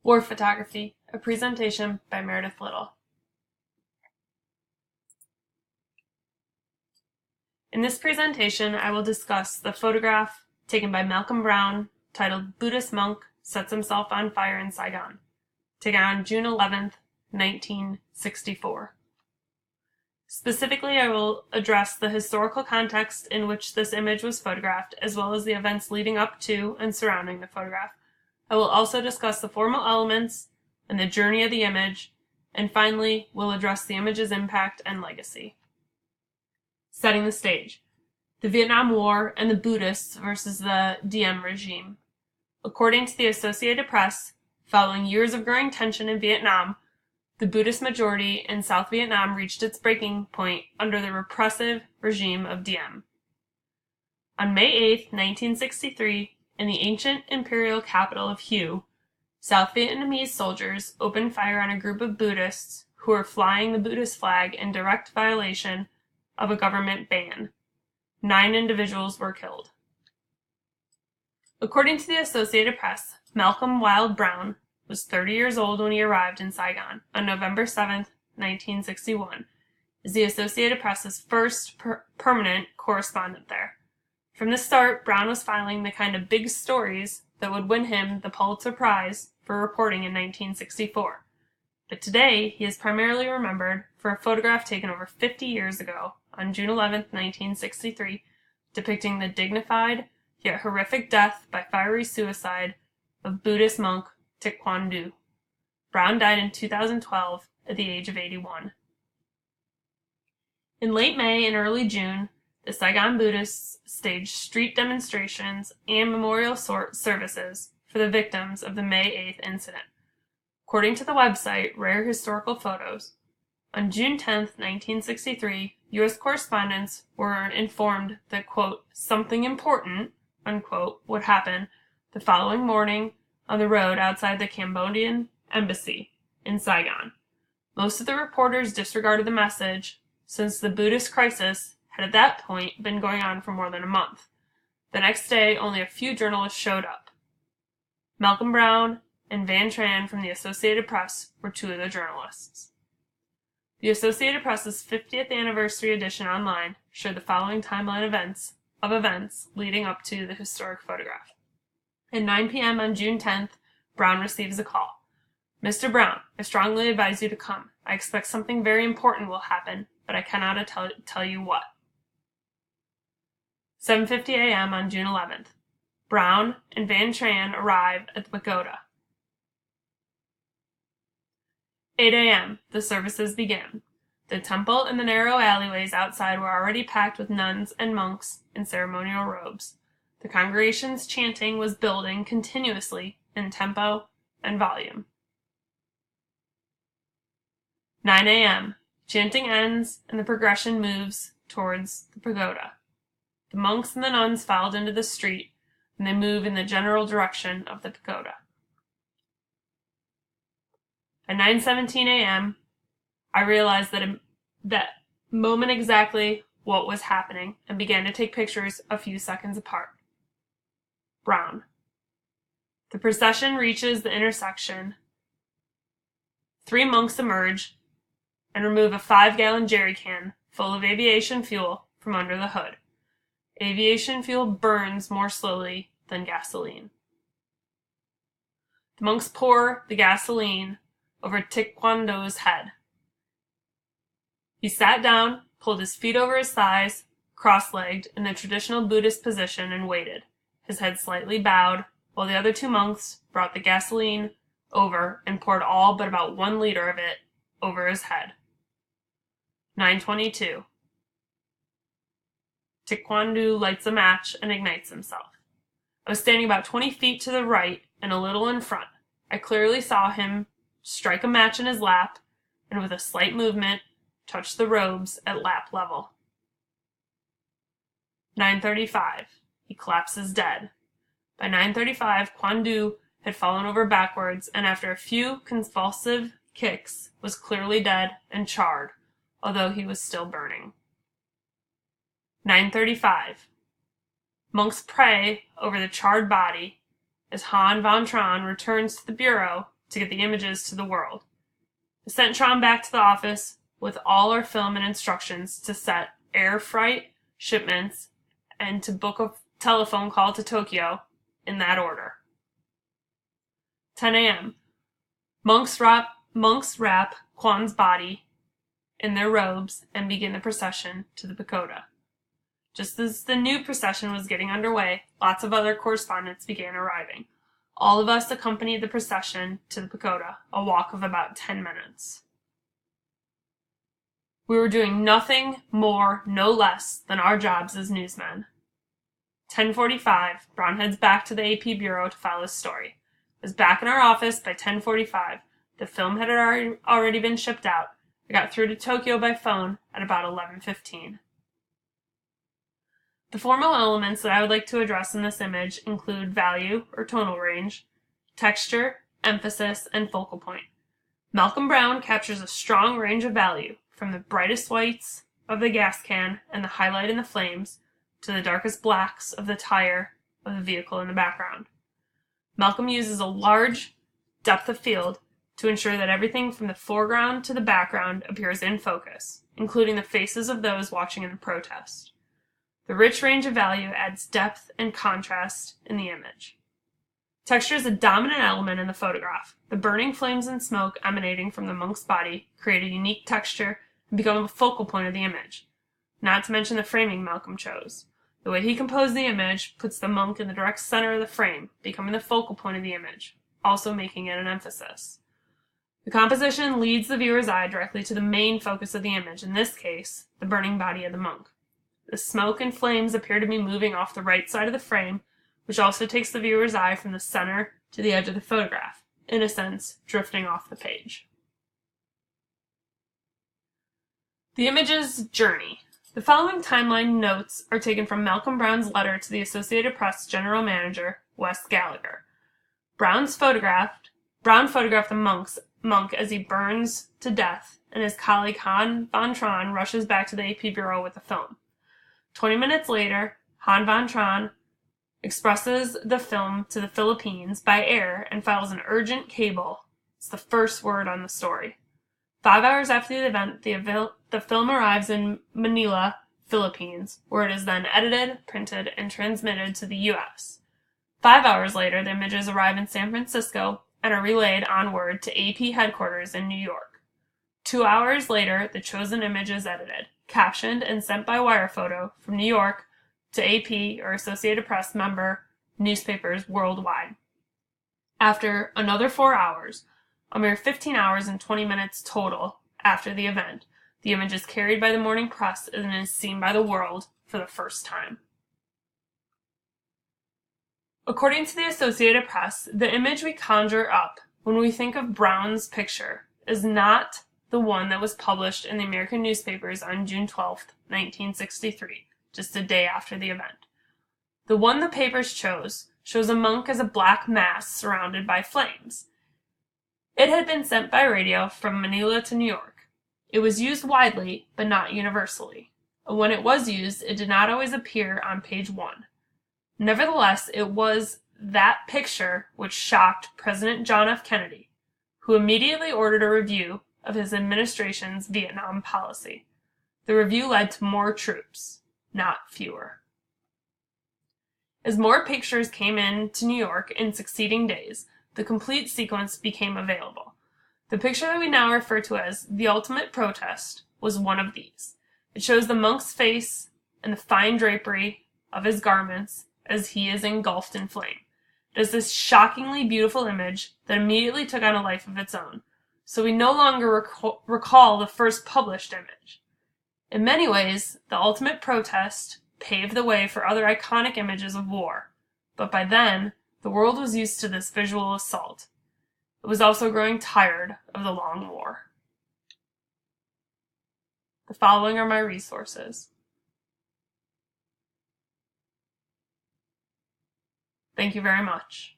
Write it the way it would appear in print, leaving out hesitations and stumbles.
War Photography, a presentation by Meredith Little. In this presentation, I will discuss the photograph taken by Malcolm Browne titled Buddhist Monk Sets Himself on Fire in Saigon, taken on June 11th, 1964. Specifically, I will address the historical context in which this image was photographed, as well as the events leading up to and surrounding the photograph. I will also discuss the formal elements and the journey of the image, and finally, we'll address the image's impact and legacy. Setting the stage: the Vietnam War and the Buddhists versus the Diem regime. According to the Associated Press, following years of growing tension in Vietnam, the Buddhist majority in South Vietnam reached its breaking point under the repressive regime of Diem. On May 8, 1963, in the ancient imperial capital of Hue, South Vietnamese soldiers opened fire on a group of Buddhists who were flying the Buddhist flag in direct violation of a government ban. 9 individuals were killed. According to the Associated Press, Malcolm Wild Browne was 30 years old when he arrived in Saigon on November 7, 1961, as the Associated Press's first permanent correspondent there. From the start, Browne was filing the kind of big stories that would win him the Pulitzer Prize for reporting in 1964. But today, he is primarily remembered for a photograph taken over 50 years ago, on June 11, 1963, depicting the dignified yet horrific death by fiery suicide of Buddhist monk Thich Quang Du. Browne died in 2012 at the age of 81. In late May and early June, the Saigon Buddhists staged street demonstrations and memorial services for the victims of the May 8th incident. According to the website Rare Historical Photos, on June 10, 1963, U.S. correspondents were informed that, quote, something important, unquote, would happen the following morning on the road outside the Cambodian embassy in Saigon. Most of the reporters disregarded the message, since the Buddhist crisis had at that point been going on for more than a month. The next day, only a few journalists showed up. Malcolm Browne and Van Tran from the Associated Press were 2 of the journalists. The Associated Press's 50th anniversary edition online showed the following timeline of events leading up to the historic photograph. At 9 p.m. on June 10th, Browne receives a call. Mr. Browne, I strongly advise you to come. I expect something very important will happen, but I cannot tell you what. 7:50 a.m. on June 11th. Browne and Van Tran arrive at the pagoda. 8 a.m. The services began. The temple and the narrow alleyways outside were already packed with nuns and monks in ceremonial robes. The congregation's chanting was building continuously in tempo and volume. 9 a.m. Chanting ends and the progression moves towards the pagoda. The monks and the nuns filed into the street, and they move in the general direction of the pagoda. At 9:17 a.m., I realized that moment exactly what was happening and began to take pictures a few seconds apart. Browne. The procession reaches the intersection. 3 monks emerge and remove a 5-gallon jerry can full of aviation fuel from under the hood. Aviation fuel burns more slowly than gasoline. The monks pour the gasoline over Thich Quang Du's head. He sat down, pulled his feet over his thighs, cross-legged in the traditional Buddhist position, and waited, his head slightly bowed, while the other 2 monks brought the gasoline over and poured all but about 1 liter of it over his head. 9:22. Thich Quang Du lights a match and ignites himself. I was standing about 20 feet to the right and a little in front. I clearly saw him strike a match in his lap, and with a slight movement, touch the robes at lap level. 9:35. He collapses dead. By 9:35, Quang Du had fallen over backwards, and after a few convulsive kicks, was clearly dead and charred, although he was still burning. 9:35. Monks pray over the charred body as Han Van Tran returns to the bureau to get the images to the world. I sent Tron back to the office with all our film and instructions to set air freight, shipments, and to book a telephone call to Tokyo in that order. 10 a.m. Monks wrap Kwan's body in their robes and begin the procession to the pagoda. Just as the new procession was getting underway, lots of other correspondents began arriving. All of us accompanied the procession to the pagoda, a walk of about 10 minutes. We were doing nothing more, no less, than our jobs as newsmen. 10:45, Brown heads back to the AP bureau to file his story. I was back in our office by 10:45. The film had already been shipped out. I got through to Tokyo by phone at about 11:15. The formal elements that I would like to address in this image include value, or tonal range, texture, emphasis, and focal point. Malcolm Brown captures a strong range of value, from the brightest whites of the gas can and the highlight in the flames, to the darkest blacks of the tire of the vehicle in the background. Malcolm uses a large depth of field to ensure that everything from the foreground to the background appears in focus, including the faces of those watching in the protest. The rich range of value adds depth and contrast in the image. Texture is a dominant element in the photograph. The burning flames and smoke emanating from the monk's body create a unique texture and become a focal point of the image. Not to mention the framing Malcolm chose. The way he composed the image puts the monk in the direct center of the frame, becoming the focal point of the image, also making it an emphasis. The composition leads the viewer's eye directly to the main focus of the image, in this case, the burning body of the monk. The smoke and flames appear to be moving off the right side of the frame, which also takes the viewer's eye from the center to the edge of the photograph, in a sense, drifting off the page. The image's journey. The following timeline notes are taken from Malcolm Brown's letter to the Associated Press general manager, Wes Gallagher. Brown photographed the monk as he burns to death, and his colleague Han Van Tron rushes back to the AP bureau with the film. 20 minutes later, Han Van Tron expresses the film to the Philippines by air and files an urgent cable. It's the first word on the story. 5 hours after the event, the film arrives in Manila, Philippines, where it is then edited, printed, and transmitted to the U.S. 5 hours later, the images arrive in San Francisco and are relayed onward to AP headquarters in New York. 2 hours later, the chosen image is edited, captioned, and sent by wire photo from New York to AP, or Associated Press member newspapers worldwide. After another 4 hours, a mere 15 hours and 20 minutes total after the event, the image is carried by the morning press and is seen by the world for the first time. According to the Associated Press, the image we conjure up when we think of Brown's picture is not the one that was published in the American newspapers on June 12, 1963, just a day after the event. The one the papers chose shows a monk as a black mass surrounded by flames. It had been sent by radio from Manila to New York. It was used widely, but not universally. When it was used, it did not always appear on page 1. Nevertheless, it was that picture which shocked President John F. Kennedy, who immediately ordered a review of his administration's Vietnam policy. The review led to more troops, not fewer. As more pictures came in to New York in succeeding days, the complete sequence became available. The picture that we now refer to as The Ultimate Protest was one of these. It shows the monk's face and the fine drapery of his garments as he is engulfed in flame. It is this shockingly beautiful image that immediately took on a life of its own, so we no longer recall the first published image. In many ways, The Ultimate Protest paved the way for other iconic images of war, but by then, the world was used to this visual assault. It was also growing tired of the long war. The following are my resources. Thank you very much.